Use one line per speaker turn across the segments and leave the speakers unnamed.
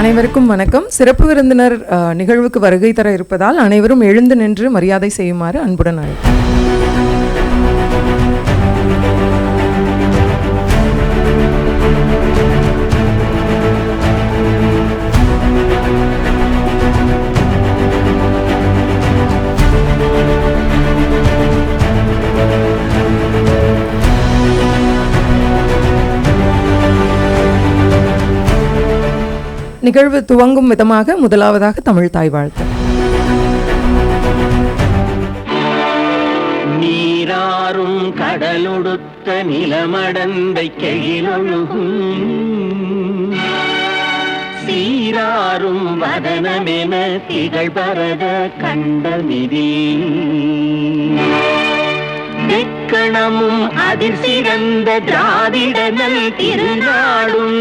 அனைவருக்கும் வணக்கம். சிறப்பு விருந்தினர் நிகழ்வுக்கு வருகை தர இருப்பதால் அனைவரும் எழுந்து நின்று மரியாதை செய்யுமாறு அன்புடன் அழைக்கிறேன். நிகழ்வு துவங்கும் விதமாக முதலாவதாக தமிழ் தாய் வாழ்த்து.
நீராறும் கடலொடுத்த நிலமடந்தை கெழிலொழுகும் சீராறும் வதனமென திகழ் பரத கண்டமிதி தெக்கணமும் அதிர் சிறந்த திராவிடனல் திருநாடும்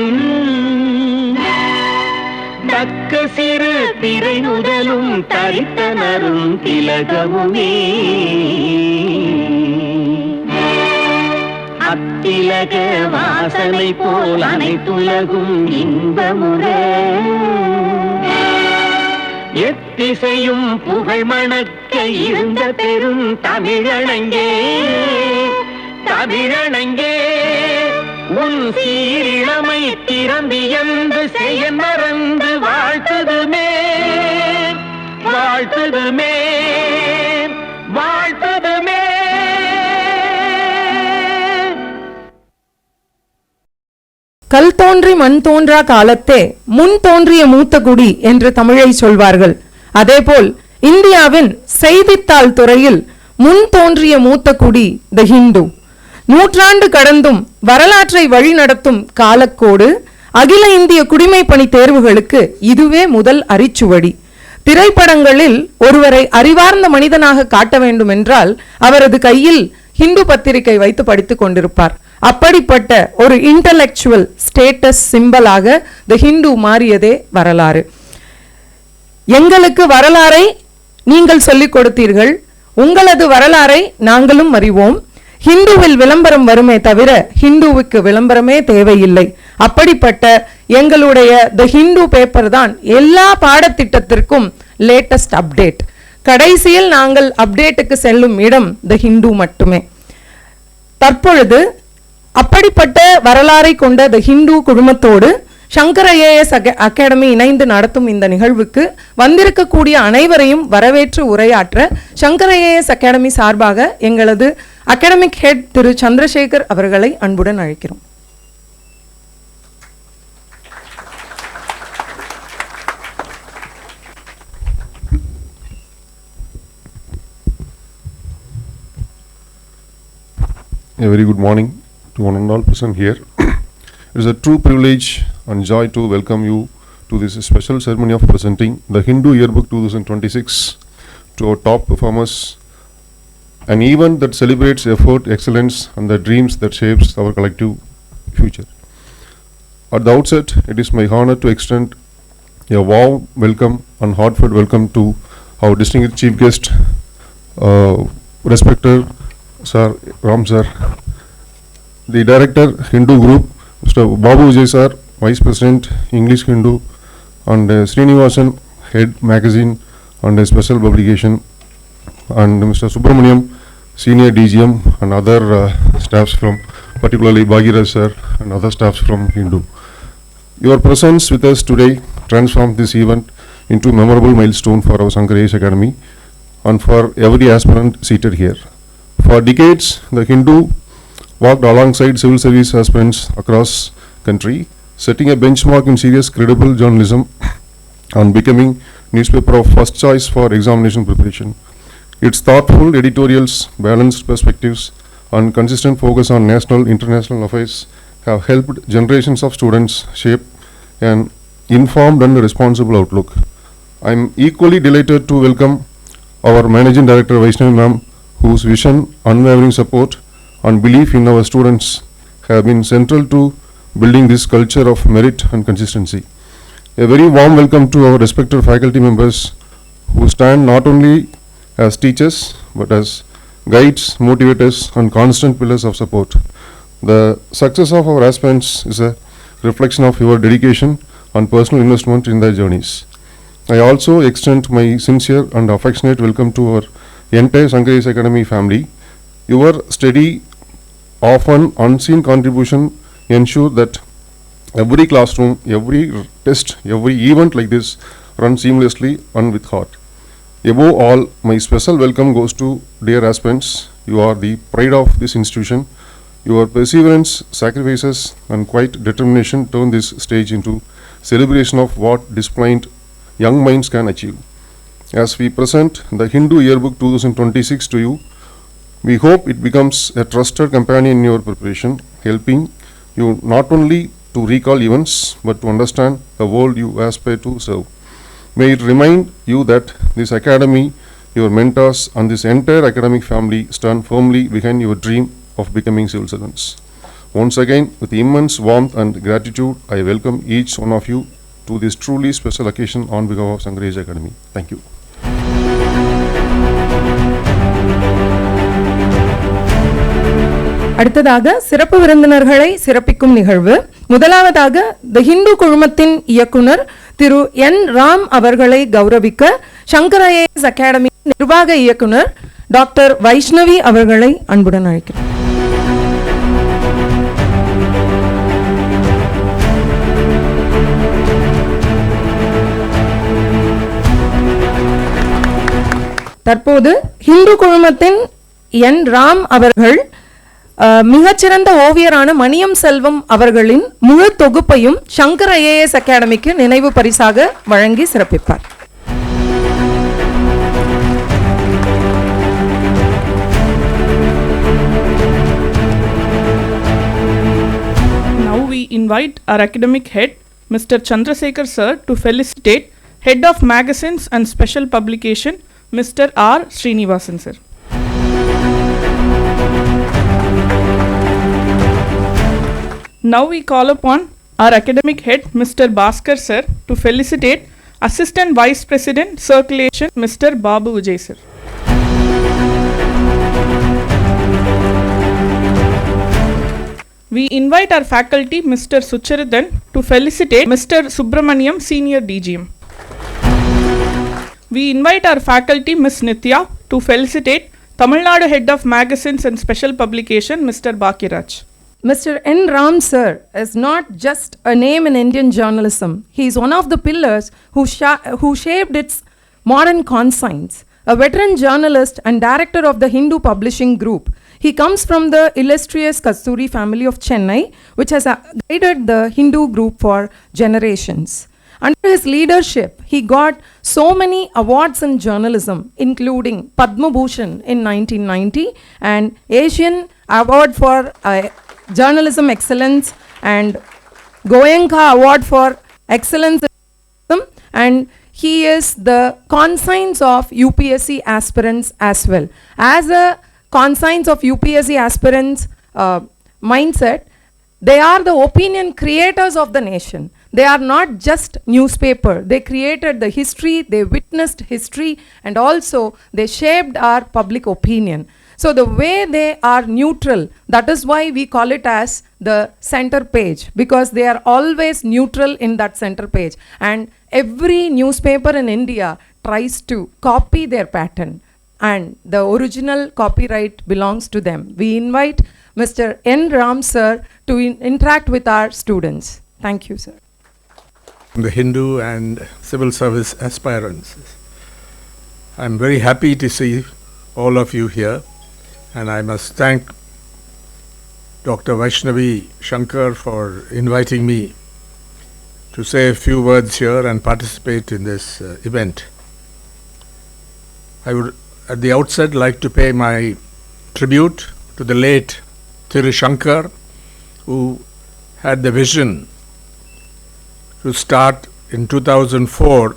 தக்க சிறு திரை முதலும் தரித்தனரும் திலகமுமே அத்திலக வாசனை போல் அனைத்துலகும் இன்பமுற எத்திசையும் புகழ் மணக்க இருந்த பெரும் தமிழனங்கே தமிழனங்கே உன் சீரிழமை திறம்பியந்து செய்ய மறந்து வாழ்த்துதுமே வாழ்த்துதுமே வாழ்த்துதுமே.
கல் தோன்றி மண் தோன்றா காலத்தே முன் தோன்றிய மூத்த குடி என்று தமிழை சொல்வார்கள். அதேபோல் இந்தியாவின் செய்தித்தாள் துறையில் முன் தோன்றிய மூத்த குடி த ஹிந்து. நூற்றாண்டு கடந்தும் வரலாற்றை வழிநடத்தும் காலக்கோடு அகில இந்திய குடிமை பணி தேர்வுகளுக்கு இதுவே முதல் அரிச்சுவடி. திரைப்படங்களில் ஒருவரை அறிவார்ந்த மனிதனாக காட்ட வேண்டும் என்றால் அவரது கையில் ஹிந்து பத்திரிகை வைத்து படித்துக் கொண்டிருப்பார். அப்படிப்பட்ட ஒரு இன்டலெக்சுவல் ஸ்டேட்டஸ் சிம்பலாக த ஹிந்து மாறியதே வரலாறு. எங்களுக்கு வரலாறை நீங்கள் சொல்லிக் கொடுத்தீர்கள், உங்களது வரலாறை நாங்களும் அறிவோம். ஹிந்துவில் விளம்பரம் வருமே தவிர ஹிந்துவுக்கு விளம்பரமே தேவையில்லை. அப்படிப்பட்ட எங்களுடைய த ஹிந்து பேப்பர் தான் எல்லா பாடத்திட்டத்திற்கும் லேட்டஸ்ட் அப்டேட். கடைசியில் நாங்கள் அப்டேட்டுக்கு செல்லும் இடம் த ஹிந்து மட்டுமே. தற்பொழுது அப்படிப்பட்ட வரலாறை கொண்ட த ஹிந்து குழுமத்தோடு சங்கர் IAS அகாடமி இணைந்து நடத்தும் இந்த நிகழ்வுக்கு வந்திருக்கக்கூடிய அனைவரையும் வரவேற்று உரையாற்ற சங்கர் IAS அகாடமி சார்பாக எங்களது அகாடமிக் ஹெட் திரு சந்திரசேகர் அவர்களை அன்புடன் அழைக்கிறோம்.
A very good morning to one and all present here. It is a true privilege and joy to welcome you to this special ceremony of presenting the Hindu Yearbook 2026 to our top performers, an event that celebrates effort, excellence and the dreams that shapes our collective future. At the outset, it is my honor to extend a warm welcome and heartfelt welcome to our distinguished chief guest, respected Sir Ram Sir, the Director Hindu Group, Mr. Babu Vijay Sir, Vice President English Hindu, and Srinivasan, Head Magazine and Special Publication, and Mr. Subramaniam, Senior DGM, and other staffs from, particularly Bhaskar Sir and other staffs from Hindu. Your presence with us today transformed this event into a memorable milestone for our Shankar IAS Academy and for every aspirant seated here. For decades, the Hindu walked alongside civil service aspirants across country, setting a benchmark in serious, credible journalism and becoming newspaper of first choice for examination preparation. Its thoughtful editorials, balanced perspectives, and consistent focus on national, international affairs have helped generations of students shape an informed and responsible outlook. I am equally delighted to welcome our Managing Director Vaishnavi ma'am, whose vision, unwavering support, and belief in our students have been central to building this culture of merit and consistency. A very warm welcome to our respected faculty members who stand not only as teachers but as guides, motivators, and constant pillars of support. The success of our aspirants is a reflection of your dedication and personal investment in their journeys. I also extend my sincere and affectionate welcome to our entire Shankar IAS Academy family. Your steady, often unseen contribution ensure that every classroom, every test, every event like this runs seamlessly and with heart. Above all, my special welcome goes to dear aspirants. You are the pride of this institution. Your perseverance, sacrifices, and quiet determination turn this stage into celebration of what disciplined young minds can achieve. As we present the Hindu Yearbook 2026 to you, we hope it becomes a trusted companion in your preparation, helping you not only to recall events but to understand the world you aspire to serve. May it remind you that this academy, your mentors, and this entire academic family stand firmly behind your dream of becoming civil servants. Once again, with immense warmth and gratitude, I welcome each one of you to this truly special occasion on behalf of Shankar IAS Academy. Thank you.
அடுத்ததாக சிறப்பு விருந்தினர்களை சிறப்பிக்கும் நிகழ்வு. முதலாவதாக தி ஹிந்து குழுமத்தின் இயக்குனர் திரு என் ராம் அவர்களை கௌரவிக்க Shankar IAS academy நிர்வாக இயக்குனர் டாக்டர் வைஷ்ணவி அவர்களை அன்புடன் அழைக்கிறேன். தற்போது ஹிந்து குழுமத்தின் என் ராம் அவர்கள் மிகச்சிறந்த ஓவியரான மணியம் செல்வம் அவர்களின் முழு தொகுப்பையும் சங்கர் IAS அகாடமிக்கு நினைவு பரிசாக வழங்கி சிறப்பிப்பார்.
Now we invite our academic head, Mr. Chandrasekar Sir, to felicitate Head of Magazines and Special Publication, Mr. R. Srinivasan Sir. Now we call upon our academic head, Mr. Bhaskar Sir, to felicitate Assistant Vice President Circulation, Mr. Babu Vijay Sir. We invite our faculty, Mr. Sucharitan, to felicitate Mr. Subramaniam, Senior DGM. We invite our faculty, Ms. Nitya, to felicitate Tamil Nadu Head of Magazines and Special Publication, Mr. Bakiraj.
Mr. N. Ram Sir is not just a name in Indian journalism. He is one of the pillars who shaped its modern conscience. A veteran journalist and director of the Hindu Publishing Group. He comes from the illustrious Kasturi family of Chennai, which has guided the Hindu group for generations. Under his leadership, he got so many awards in journalism, including Padma Bhushan in 1990 and Asian Award for Journalism Excellence and Goenka Award for Excellence in Journalism, and he is the conscience of UPSC aspirants as well. As a conscience of UPSC aspirants mindset, they are the opinion creators of the nation. They are not just newspaper. They created the history, they witnessed history, and also they shaped our public opinion. So the way they are neutral, that is why we call it as the center page, because they are always neutral in that center page. And every newspaper in India tries to copy their pattern, and the original copyright belongs to them. We invite Mr. N. Ram Sir to interact with our students. Thank you, sir.
The Hindu and civil service aspirants, I'm very happy to see all of you here, and I must thank Dr. Vaishnavi Shankar for inviting me to say a few words here and participate in this event. I would at the outset like to pay my tribute to the late Thiru Shankar, who had the vision to start in 2004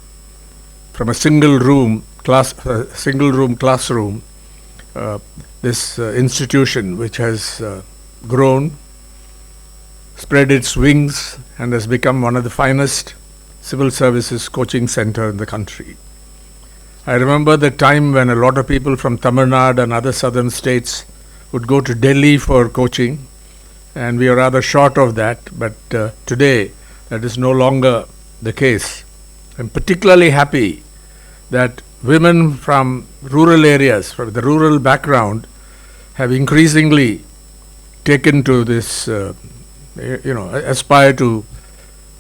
from a single room classroom, this institution which has grown, spread its wings, and has become one of the finest civil services coaching center in the country. I remember the time when a lot of people from Tamil Nadu and other southern states would go to Delhi for coaching, and we are rather short of that, but today that is no longer the case. I'm particularly happy that women from rural areas, from the rural background, have increasingly taken to this, aspire to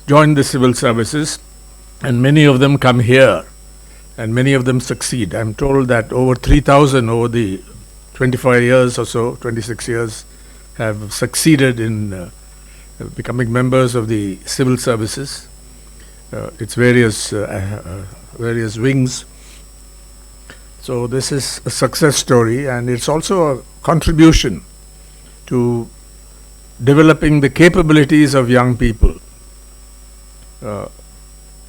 join the civil services, and many of them come here, and many of them succeed. I'm told that over 3,000 over the 25 years or so, 26 years, have succeeded in becoming members of the civil services. Its various wings. So this is a success story, and it's also a contribution to developing the capabilities of young people.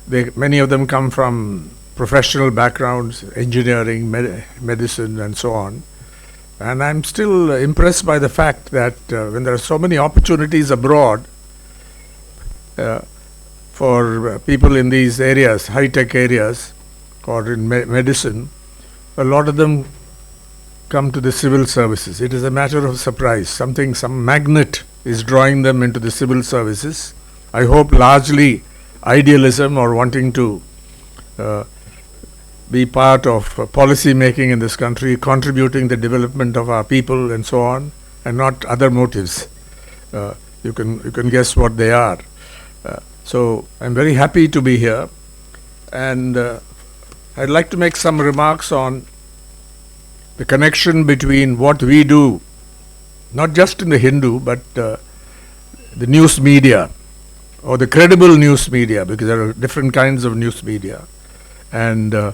Many of them come from professional backgrounds, engineering, medicine, and so on. And I'm still impressed by the fact that when there are so many opportunities abroad for people in these areas, high-tech areas, or in medicine, a lot of them come to the civil services. It is a matter of surprise. Some magnet is drawing them into the civil services. I hope largely idealism or wanting to be part of policy making in this country, contributing the development of our people and so on, and not other motives. You can guess what they are. So I'm very happy to be here, and I'd like to make some remarks on the connection between what we do, not just in the Hindu, but the news media, or the credible news media, because there are different kinds of news media, and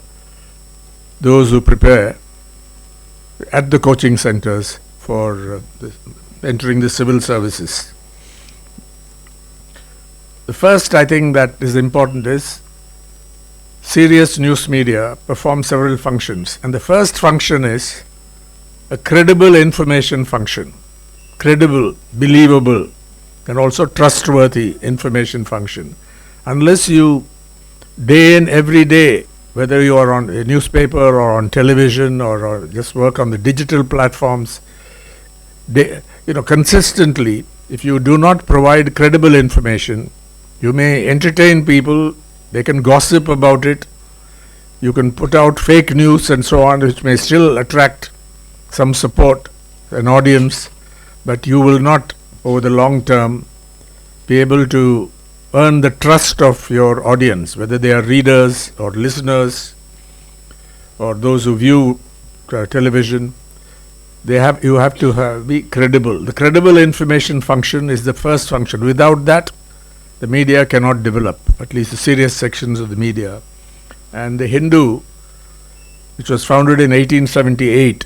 those who prepare at the coaching centers for entering the civil services. The first, I think, that is important is serious news media perform several functions, and the first function is a credible information function. Credible, believable, and also trustworthy information function. Unless you, day in, every day, whether you are on a newspaper or on television or just work on the digital platforms, consistently, if you do not provide credible information, you may entertain people, they can gossip about it, you can put out fake news and so on, which may still attract some support, an audience, but you will not, over the long term, be able to earn the trust of your audience, whether they are readers or listeners or those who view television. You have to be credible. The credible information function is the first function. Without that, the media cannot develop, at least the serious sections of the media. And the Hindu, which was founded in 1878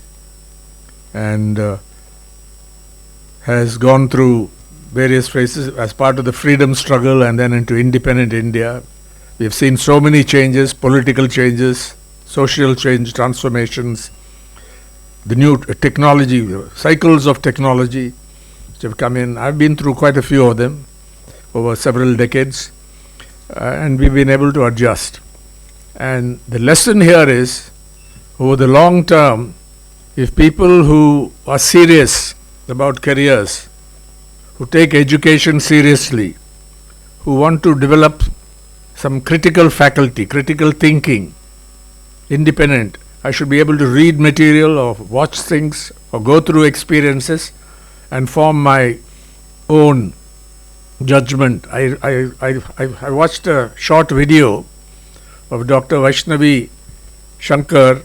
and has gone through various phases as part of the freedom struggle and then into independent India. We have seen so many changes, political changes, social change, transformations, the new technology, cycles of technology which have come in. I've been through quite a few of them over several decades, and we've been able to adjust. And the lesson here is, over the long term, if people who are serious about careers, who take education seriously, who want to develop some critical faculty, critical thinking, independent, I should be able to read material or watch things or go through experiences and form my own judgment. I watched a short video of Dr. Vaishnavi Shankar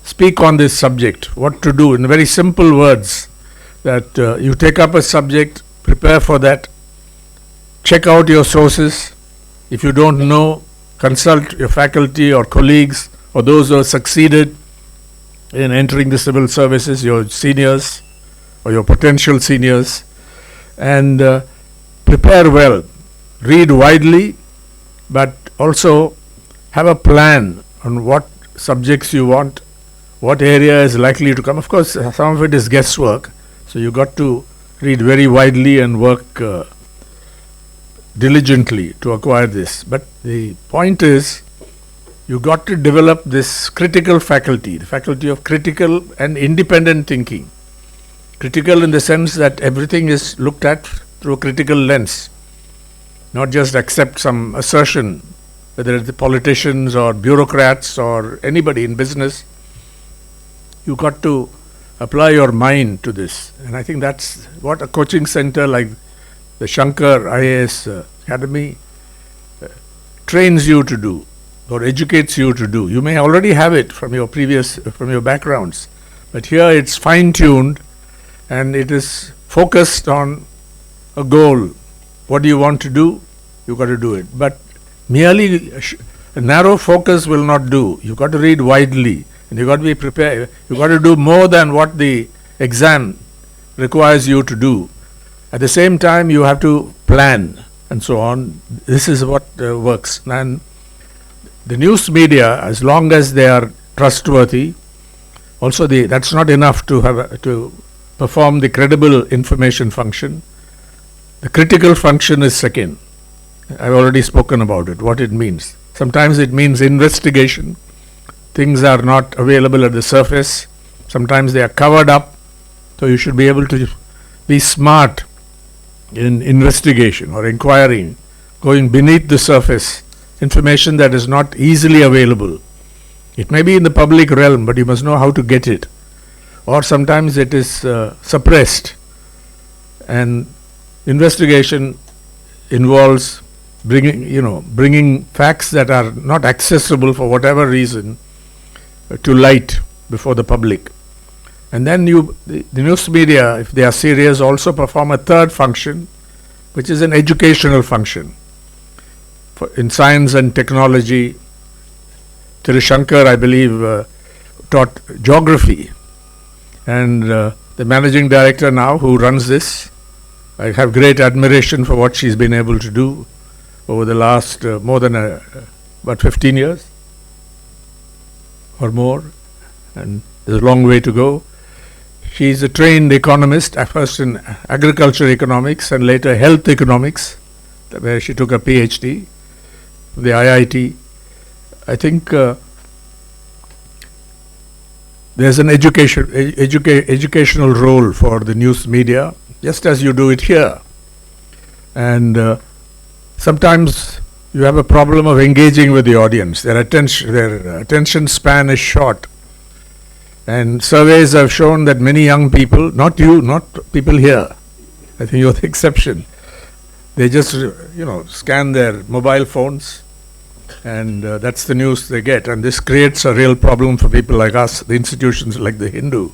speak on this subject, what to do, in very simple words, that you take up a subject, prepare for that, check out your sources. If you don't know, consult your faculty or colleagues or those who have succeeded in entering the civil services, your seniors or your potential seniors, and prepare well, read widely, but also have a plan on what subjects you want, what area is likely to come. Of course, some of it is guesswork, so you got to read very widely and work diligently to acquire this. But the point is, you got to develop this critical faculty, the faculty of critical and independent thinking. Critical in the sense that everything is looked at through a critical lens, not just accept some assertion whether it's the politicians or bureaucrats or anybody in business, you got to apply your mind to this. And I think that's what a coaching center like the Shankar IAS Academy trains you to do or educates you to do. You may already have it from your backgrounds, but here it's fine-tuned and it is focused on a goal. What do you want to do? You got to do it. But merely a narrow focus will not do. You got to read widely. And you got to be prepared. You got to do more than what the exam requires you to do. At the same time, you have to plan and so on. This is what works. And the news media, as long as they are trustworthy, also that's not enough to perform the credible information function. The critical function is second. I've already spoken about it, what it means. Sometimes it means investigation. Things are not available at the surface. Sometimes they are covered up. So you should be able to be smart in investigation or inquiring, going beneath the surface, information that is not easily available. It may be in the public realm, but you must know how to get it. Or sometimes it is suppressed. And investigation involves bringing facts that are not accessible for whatever reason to light before the public. And then the news media, if they are serious, also perform a third function, which is an educational function. In science and technology, Thiru Shankar, I believe, taught geography. And the managing director now who runs this, I have great admiration for what she's been able to do over the last more than about 15 years or more, and there's a long way to go. She's a trained economist, first in agriculture economics and later health economics, where she took a PhD from the IIT. I think there's an educational role for the news media, just as you do it here. And sometimes you have a problem of engaging with the audience. Their attention span is short. And surveys have shown that many young people, not people here, I think you're the exception, they just scan their mobile phones and that's the news they get. And this creates a real problem for people like us, the institutions like the Hindu.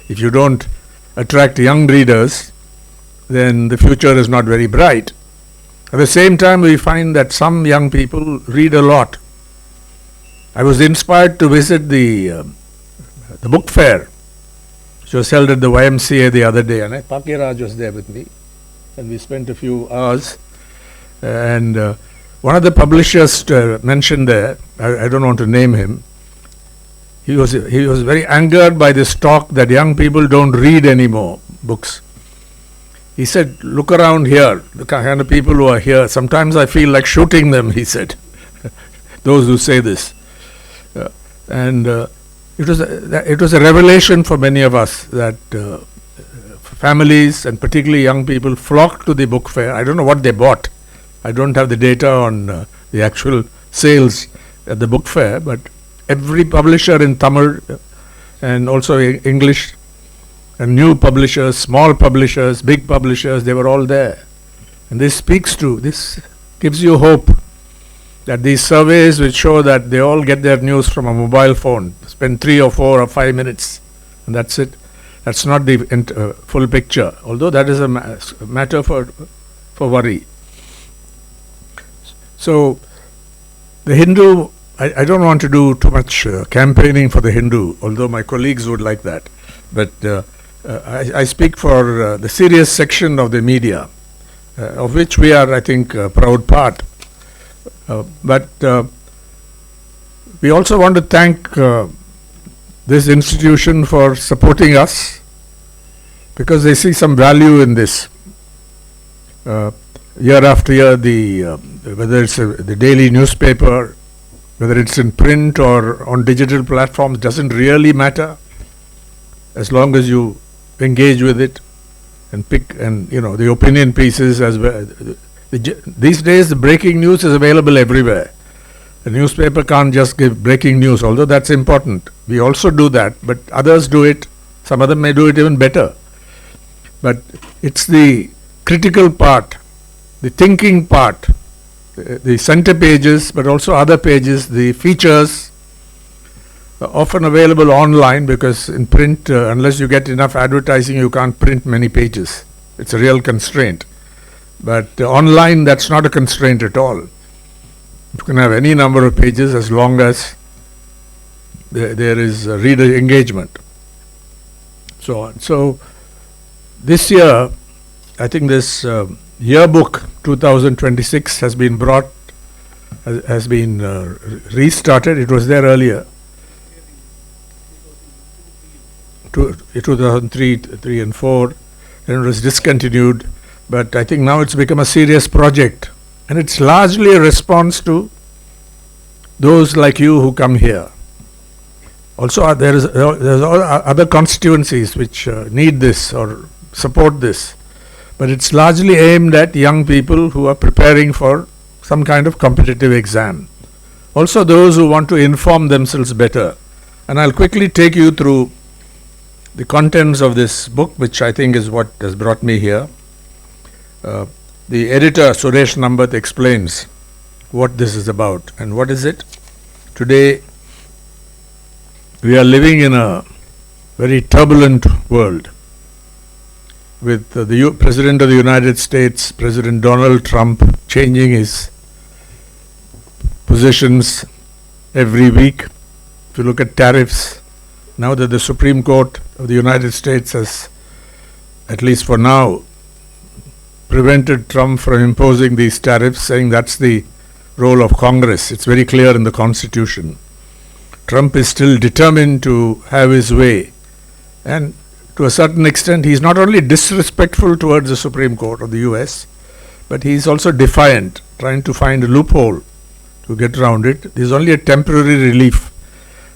If you don't attract young readers, then the future is not very bright. At the same time, we find that some young people read a lot. I was inspired to visit the book fair, which was held at the YMCA the other day, and Pakiraj was there with me, and we spent a few hours. And one of the publishers mentioned there, I don't want to name him, he was very angered by this talk that young people don't read anymore books. He said, look around here, the kind of people who are here, sometimes I feel like shooting them, he said, those who say this. It was a revelation for many of us that families and particularly young people flocked to the book fair. I don't know what they bought. I don't have the data on the actual sales at the book fair, but every publisher in Tamil and also English and new publishers, small publishers, big publishers, they were all there. And this gives you hope that these surveys which show that they all get their news from a mobile phone, spend 3 or 4 or 5 minutes, and that's it. That's not the full picture, although that is a matter for worry. So the Hindu, I don't want to do too much campaigning for the Hindu, although my colleagues would like that. But I speak for the serious section of the media, of which we are, I think, a proud part. But we also want to thank this institution for supporting us, because they see some value in this. Year after year, whether it's the daily newspaper, whether it's in print or on digital platforms, doesn't really matter, as long as you engage with it and pick, and the opinion pieces as well. These days the breaking news is available everywhere. A newspaper can't just give breaking news, although that's important. We also do that, but others do it. Some of them may do it even better. But it's the critical part, the thinking part, the center pages, but also other pages, the features, are often available online, because in print, unless you get enough advertising, you can't print many pages. It's a real constraint. But online, that's not a constraint at all. You can have any number of pages as long as there is reader engagement. So on. So this year, I think this yearbook 2026 has been restarted. It was there earlier. 2003, 3 and 4, and it was discontinued. But I think now it's become a serious project. And it's largely a response to those like you who come here. Also, there's other constituencies which need this or support this. But it's largely aimed at young people who are preparing for some kind of competitive exam. Also those who want to inform themselves better. And I'll quickly take you through the contents of this book, which I think is what has brought me here. The editor, Suresh Nambat, explains what this is about. And what is it? Today, we are living in a very turbulent world with the President of the United States, President Donald Trump, changing his positions every week. If you look at tariffs, now that the Supreme Court of the United States has, at least for now, prevented Trump from imposing these tariffs, saying that's the role of Congress. It's very clear in the Constitution. Trump is still determined to have his way. And to a certain extent, he's not only disrespectful towards the Supreme Court of the US, but he's also defiant, trying to find a loophole to get around it. There's only a temporary relief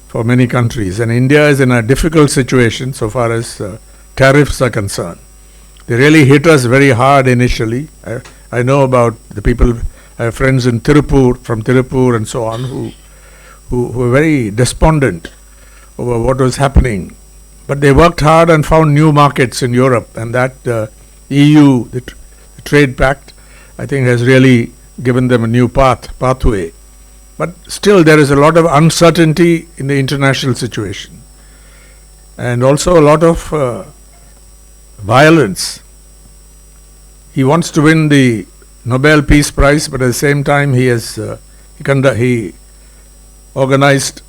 for many countries. And India is in a difficult situation so far as tariffs are concerned. They really hit us very hard initially. I know about the people, I have friends in Tirupur, from Tirupur and so on, who were very despondent over what was happening. But they worked hard and found new markets in Europe, and that EU, the trade pact, I think has really given them a new pathway. But still there is a lot of uncertainty in the international situation, and also a lot of violence. He wants to win the Nobel Peace Prize, but at the same time he organized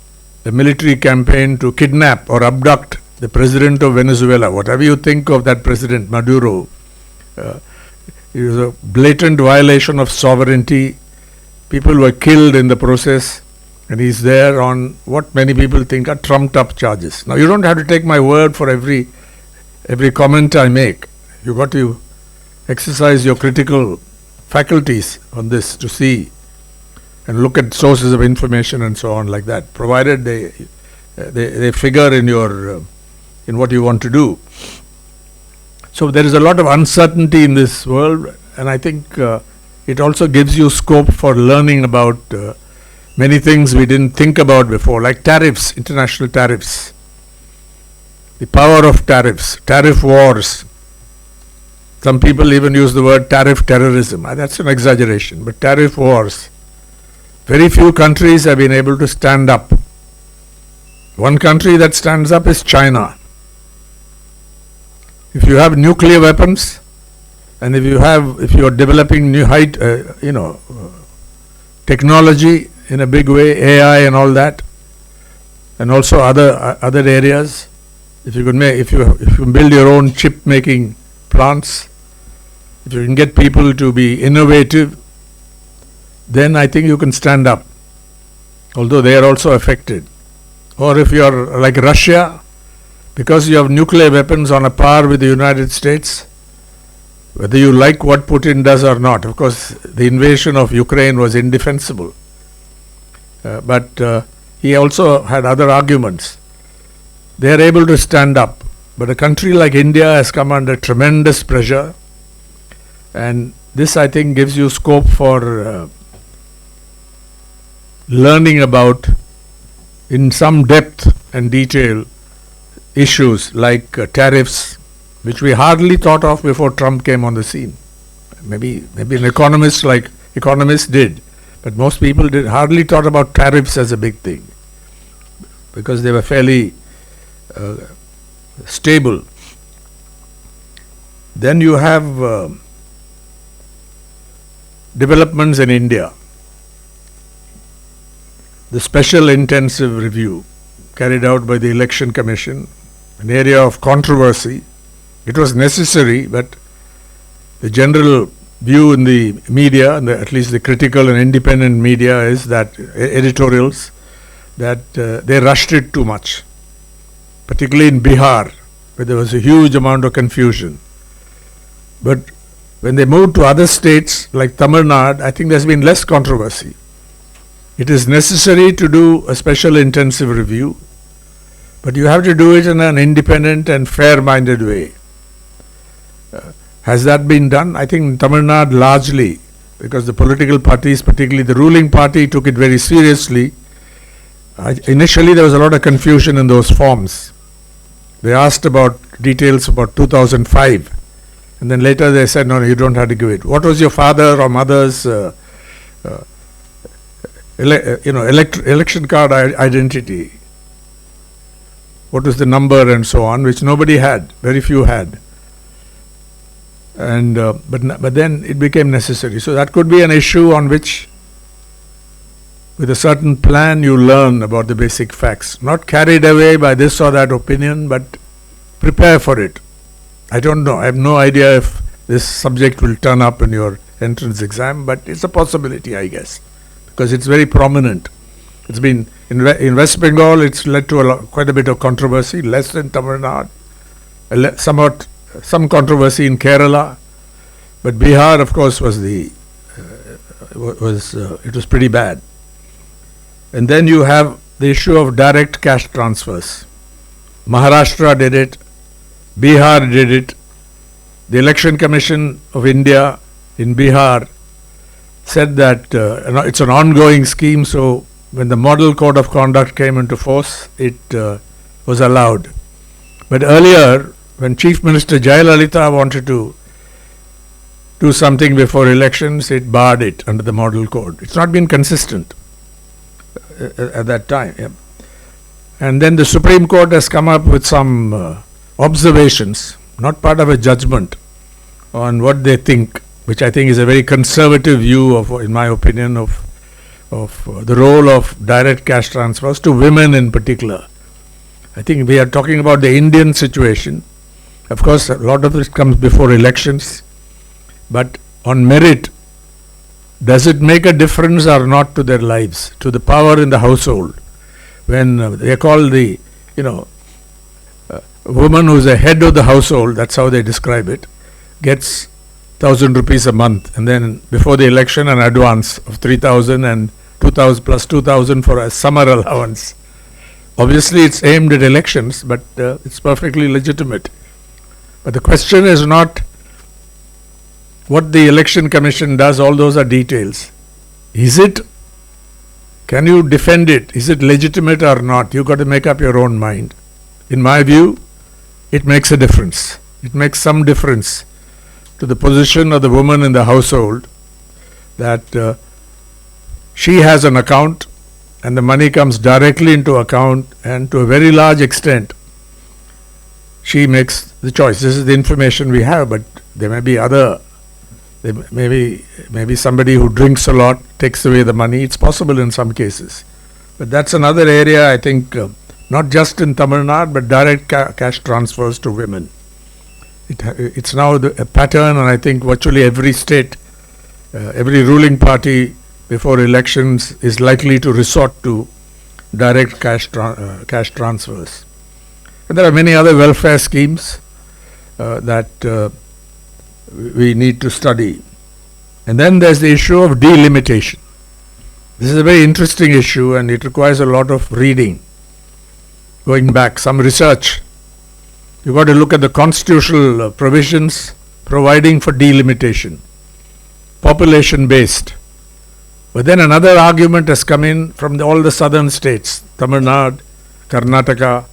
a military campaign to kidnap or abduct the president of Venezuela. Whatever you think of that president, Maduro, it was a blatant violation of sovereignty. People were killed in the process, and he's there on what many people think are trumped up charges. Now, you don't have to take my word for every comment I make. You've got to exercise your critical faculties on this to see and look at sources of information and so on like that, provided they figure in what you want to do. So there is a lot of uncertainty in this world, and I think it also gives you scope for learning about many things we didn't think about before, like tariffs, international tariffs, the power of tariffs, tariff wars. Some people even use the word tariff terrorism. That's an exaggeration, but tariff wars. Very few countries have been able to stand up. One country that stands up is China. If you have nuclear weapons, and if you are developing new technology in a big way, AI and all that, and also other areas, if you build your own chip making plants, if you can get people to be innovative, then I think you can stand up, although they are also affected. Or if you are like Russia, because you have nuclear weapons on a par with the United States, whether you like what Putin does or not. Of course, the invasion of Ukraine was indefensible, but he also had other arguments. They are able to stand up, but a country like India has come under tremendous pressure, and this, I think, gives you scope for learning about in some depth and detail issues like tariffs, which we hardly thought of before Trump came on the scene. Maybe an economist did, but most people did hardly thought about tariffs as a big thing because they were fairly stable. Then you have developments in India. The special intensive review carried out by the Election Commission, an area of controversy. It was necessary, but the general view in the media, at least the critical and independent media, is that editorials, that they rushed it too much, particularly in Bihar, where there was a huge amount of confusion. But when they moved to other states like Tamil Nadu, I think there's been less controversy. It is necessary to do a special intensive review, but you have to do it in an independent and fair-minded way. Has that been done? I think in Tamil Nadu largely, because the political parties, particularly the ruling party, took it very seriously. Initially there was a lot of confusion in those forms. They asked about details about 2005, and then later they said, no, you don't have to give it. What was your father or mother's election card identity? What was the number and so on, which nobody had, very few had. And but then it became necessary. So that could be an issue on which, with a certain plan, you learn about the basic facts. Not carried away by this or that opinion, but prepare for it. I don't know. I have no idea if this subject will turn up in your entrance exam, but it's a possibility, I guess, because it's very prominent. It's been in West Bengal. It's led to quite a bit of controversy. Less in Tamil Nadu, some controversy in Kerala, but Bihar, of course, was it was pretty bad. And then you have the issue of direct cash transfers. Maharashtra did it, Bihar did it. The Election Commission of India in Bihar said that it's an ongoing scheme, so when the Model Code of Conduct came into force, it was allowed. But earlier, when Chief Minister Jayalalitha wanted to do something before elections, it barred it under the Model Code. It's not been consistent at that time. Yeah. And then the Supreme Court has come up with some observations, not part of a judgment, on what they think, which I think is a very conservative view of, in my opinion, of the role of direct cash transfers to women in particular. I think we are talking about the Indian situation. Of course, a lot of this comes before elections, but on merit, does it make a difference or not to their lives, to the power in the household? When they call the, woman who's the head of the household, that's how they describe it, gets 1,000 rupees a month, and then before the election an advance of 3,000 and 2,000 plus 2,000 for a summer allowance. Obviously it's aimed at elections, but it's perfectly legitimate. But the question is not what the Election Commission does, all those are details. Can you defend it? Is it legitimate or not? You've got to make up your own mind. In my view, it makes a difference. It makes some difference to the position of the woman in the household, that she has an account and the money comes directly into account, and to a very large extent she makes the choice. This is the information we have, but there may be maybe somebody who drinks a lot takes away the money. It's possible in some cases, but that's another area, I think, not just in Tamil Nadu, but direct cash transfers to women. It's now a pattern, and I think virtually every state, every ruling party before elections is likely to resort to direct cash transfers. And there are many other welfare schemes that we need to study. And then there's the issue of delimitation. This is a very interesting issue, and it requires a lot of reading, going back, some research. You've got to look at the constitutional provisions providing for delimitation, population based. But then another argument has come in from all the southern states, Tamil Nadu, Karnataka,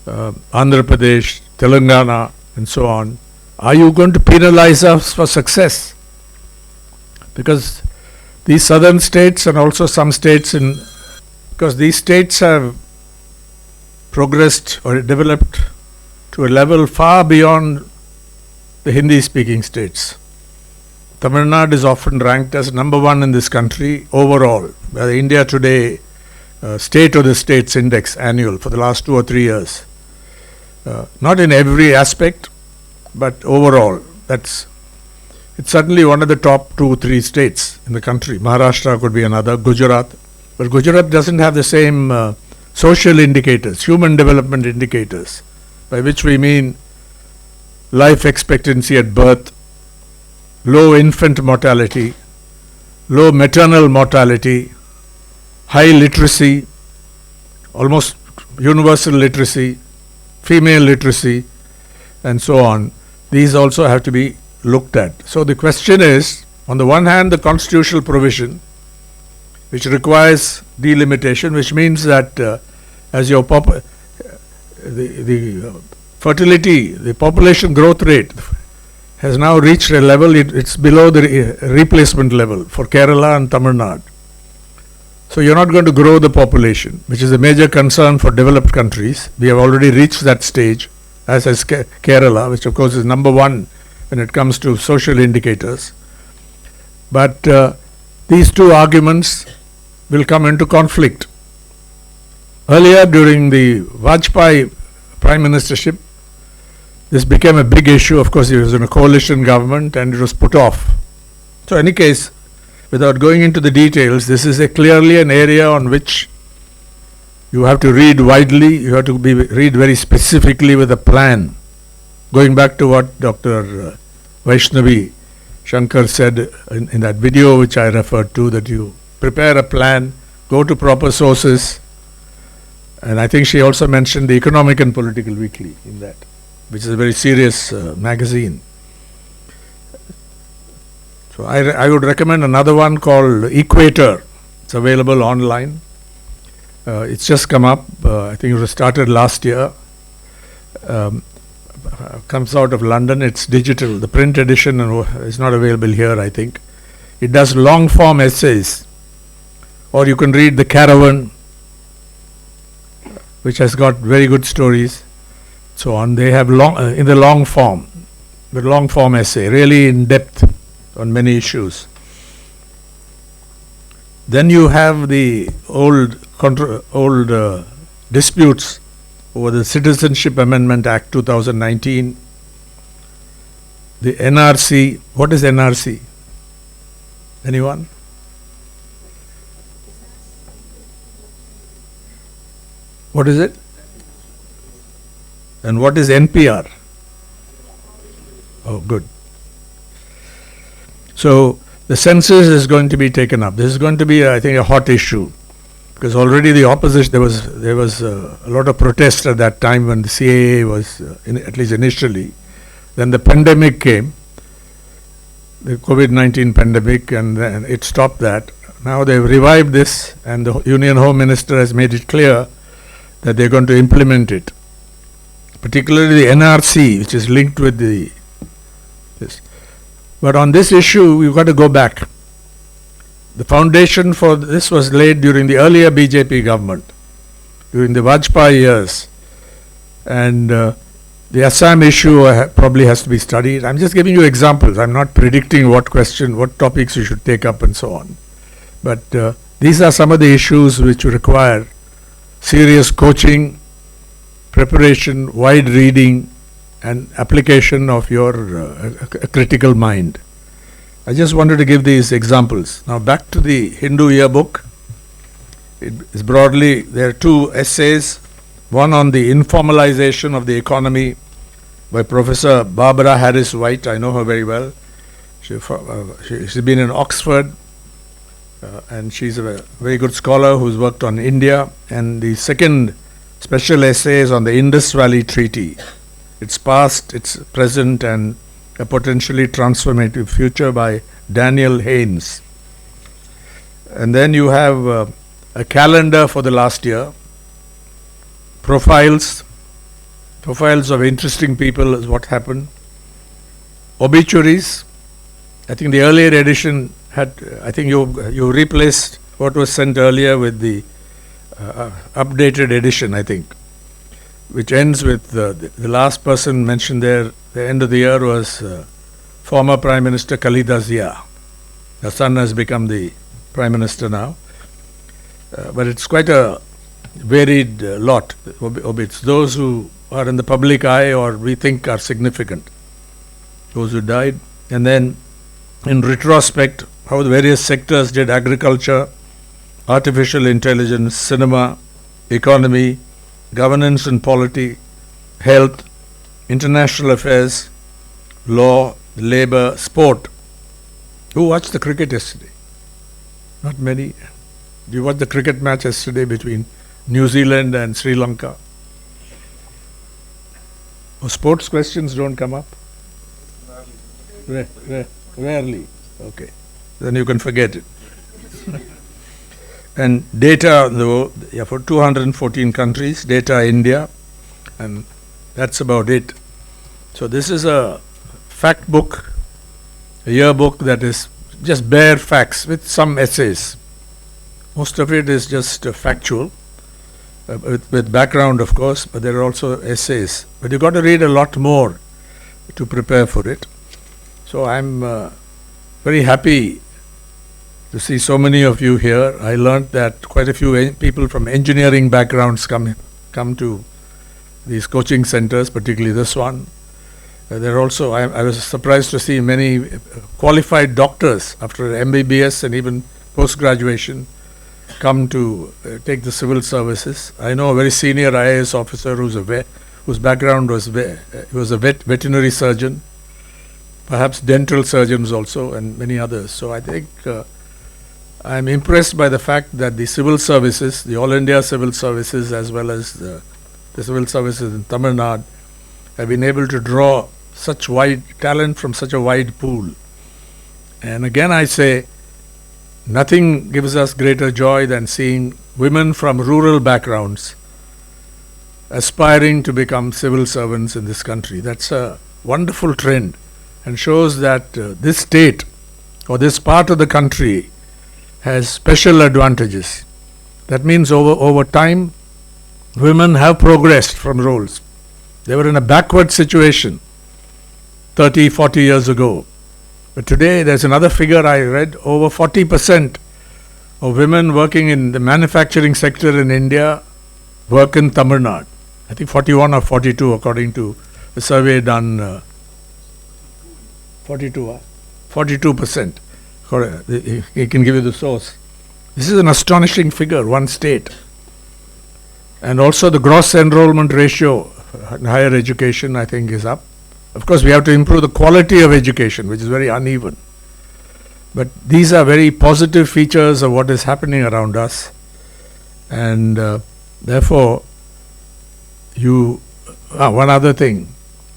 Andhra Pradesh, Telangana, and so on. Are you going to penalize us for success? Because these southern states and also some states because these states have progressed or developed to a level far beyond the Hindi-speaking states. Tamil Nadu is often ranked as number one in this country overall. By the India Today State of the States Index annual for the last 2 or 3 years. Not in every aspect, but overall. It's certainly one of the top 2-3 states in the country. Maharashtra could be another, Gujarat. But Gujarat doesn't have the same social indicators, human development indicators, by which we mean life expectancy at birth, low infant mortality, low maternal mortality, high literacy, almost universal literacy, female literacy, and so on. These also have to be looked at. So the question is, on the one hand, the constitutional provision, which requires delimitation, which means that as your the fertility, the population growth rate has now reached a level, it's below the replacement level for Kerala and Tamil Nadu. So you're not going to grow the population, which is a major concern for developed countries. We have already reached that stage, as has Kerala, which of course is number one when it comes to social indicators. But these two arguments will come into conflict. Earlier, during the Vajpayee Prime Ministership, this became a big issue. Of course, he was in a coalition government and it was put off. So, in any case, without going into the details, this is clearly an area on which you have to read widely, you have to read very specifically with a plan. Going back to what Dr. Vaishnavi Shankar said in that video which I referred to, that you prepare a plan, go to proper sources, and I think she also mentioned the Economic and Political Weekly in that, which is a very serious magazine. So I would recommend another one called Equator. It's available online. It's just come up. I think it was started last year. Comes out of London. It's digital. The print edition is not available here, I think. It does long form essays. Or you can read The Caravan, which has got very good stories. So on. They have in the long form essay, really in depth on many issues. Then you have the old disputes over the Citizenship Amendment Act 2019, the NRC. What is NRC? Anyone? What is it? And what is NPR? Oh, good. So the census is going to be taken up. This is going to be, I think, a hot issue, because already the opposition, there was a lot of protest at that time when the CAA was, at least initially. Then the pandemic came, the COVID-19 pandemic, and then it stopped that. Now they've revived this, and the Union Home Minister has made it clear that they're going to implement it. Particularly the NRC, which is linked with this. But on this issue, we've got to go back. The foundation for this was laid during the earlier BJP government, during the Vajpayee years. And the Assam issue probably has to be studied. I'm just giving you examples. I'm not predicting what topics you should take up and so on. But these are some of the issues which require serious coaching, preparation, wide reading, and application of your critical mind. I just wanted to give these examples. Now back to the Hindu yearbook. It is broadly, there are 2 essays, one on the informalization of the economy by Professor Barbara Harris White. I know her very well. She's been in Oxford, and she's a very good scholar who's worked on India. And the second special essay is on the Indus Valley Treaty, its past, its present, and a potentially transformative future, by Daniel Haynes. And then you have a calendar for the last year, profiles of interesting people is what happened, obituaries. I think the earlier edition had, I think you replaced what was sent earlier with the updated edition, I think, which ends with the last person mentioned there. The end of the year was former Prime Minister Khalida Zia. Her son has become the Prime Minister now. But it's quite a varied lot. It's those who are in the public eye or we think are significant, those who died. And then in retrospect, how the various sectors did: agriculture, artificial intelligence, cinema, economy, governance and polity, health, international affairs, law, labor, sport. Who watched the cricket yesterday? Not many. Did you watch the cricket match yesterday between New Zealand and Sri Lanka? Oh, sports questions don't come up? Rarely. Okay. Then you can forget it. And data, for 214 countries, data India, and that's about it. So this is a fact book, a yearbook that is just bare facts with some essays. Most of it is just factual, with background, of course, but there are also essays. But you've got to read a lot more to prepare for it. So I'm very happy to see so many of you here. I learnt that quite a few people from engineering backgrounds come to these coaching centers, particularly this one. There are also, I was surprised to see many qualified doctors after MBBS and even post-graduation come to take the civil services. I know a very senior IAS officer whose background was a veterinary surgeon, perhaps dental surgeons also, and many others. So I think I'm impressed by the fact that the civil services, the All India civil services, as well as the civil services in Tamil Nadu, have been able to draw such wide talent from such a wide pool. And again I say, nothing gives us greater joy than seeing women from rural backgrounds aspiring to become civil servants in this country. That's a wonderful trend and shows that this state or this part of the country has special advantages. That means over time, women have progressed from roles. They were in a backward situation 30, 40 years ago. But today there's another figure I read, over 40% of women working in the manufacturing sector in India work in Tamil Nadu. I think 41 or 42 according to a survey done, 42%. He can give you the source. This is an astonishing figure, one state. And also the gross enrollment ratio in higher education, I think, is up. Of course, we have to improve the quality of education, which is very uneven. But these are very positive features of what is happening around us. And therefore, one other thing.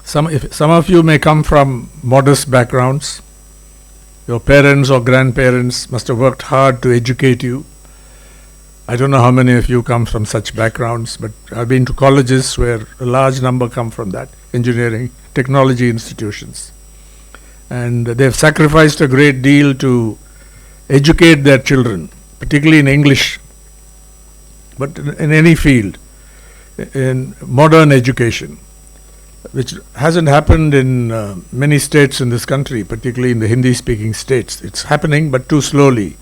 Some of you may come from modest backgrounds. Your parents or grandparents must have worked hard to educate you. I don't know how many of you come from such backgrounds, but I've been to colleges where a large number come from that, engineering, technology institutions. And they've sacrificed a great deal to educate their children, particularly in English, but in any field, in modern education, which hasn't happened in many states in this country, particularly in the Hindi-speaking states. It's happening, but too slowly.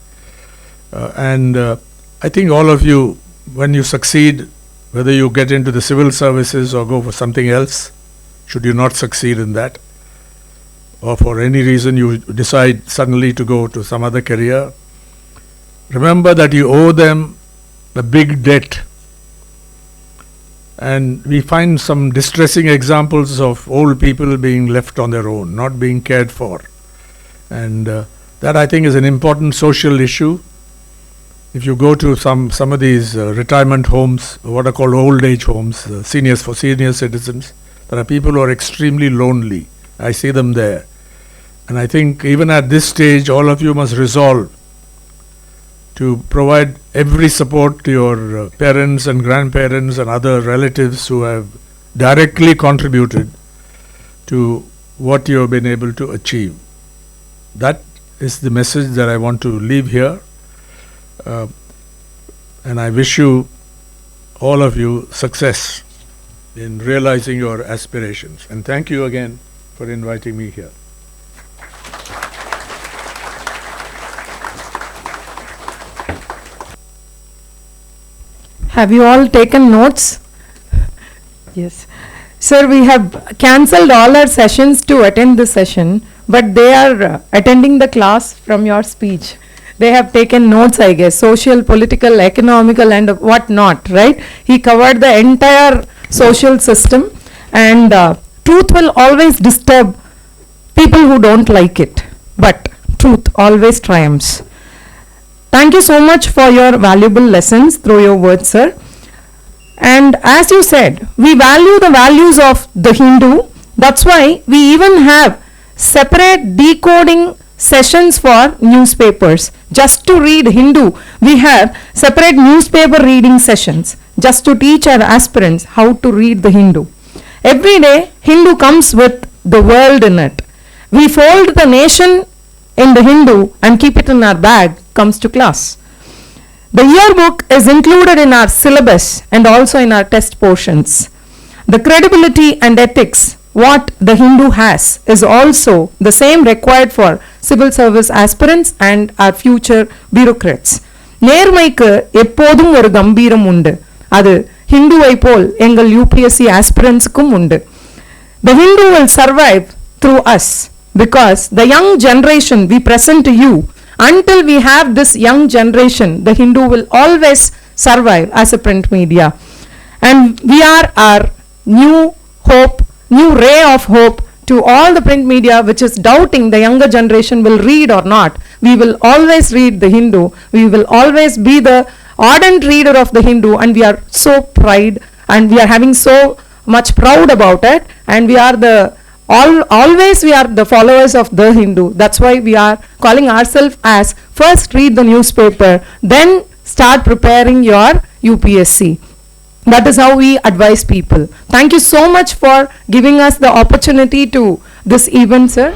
I think all of you, when you succeed, whether you get into the civil services or go for something else, should you not succeed in that, or for any reason you decide suddenly to go to some other career, remember that you owe them a big debt. And we find some distressing examples of old people being left on their own, not being cared for. And that, I think, is an important social issue. If you go to some of these retirement homes, what are called old age homes, senior citizens, there are people who are extremely lonely. I see them there. And I think even at this stage, all of you must resolve to provide every support to your parents and grandparents and other relatives who have directly contributed to what you have been able to achieve. That is the message that I want to leave here. And I wish you, all of you, success in realizing your aspirations. And thank you again for inviting me here.
Have you all taken notes? Yes. Sir, we have cancelled all our sessions to attend this session, but they are attending the class from your speech. They have taken notes, I guess, social, political, economical and what not, right? He covered the entire social system, and truth will always disturb people who don't like it, but truth always triumphs. Thank you so much for your valuable lessons through your words, sir. And as you said, we value the values of the Hindu. That's why we even have separate decoding sessions for newspapers. Just to read Hindu, we have separate newspaper reading sessions just to teach our aspirants how to read the Hindu. Every day, Hindu comes with the world in it. We fold the nation in the Hindu and keep it in our bag, comes to class. The yearbook is included in our syllabus and also in our test portions. The credibility and ethics what the Hindu has is also the same required for civil service aspirants and our future bureaucrats. நேர்மைக்கு எப்போதும் ஒரு கம்பீரம் உண்டு. அது ஹிந்துவை போல் எங்கள் UPSC aspirantsக்கும் உண்டு. The Hindu will survive through us because the young generation we present to you, until we have this young generation, the Hindu will always survive as a print media. And we are our new hope, new ray of hope to all the print media which is doubting the younger generation will read or not. We will always read the Hindu. We will always be the ardent reader of the Hindu, and we are so pride and we are having so much proud about it, and we are the always we are the followers of the Hindu. That's why we are calling ourselves as first read the newspaper, then start preparing your UPSC. That is how we advise people. Thank you so much for giving us the opportunity to this event, sir.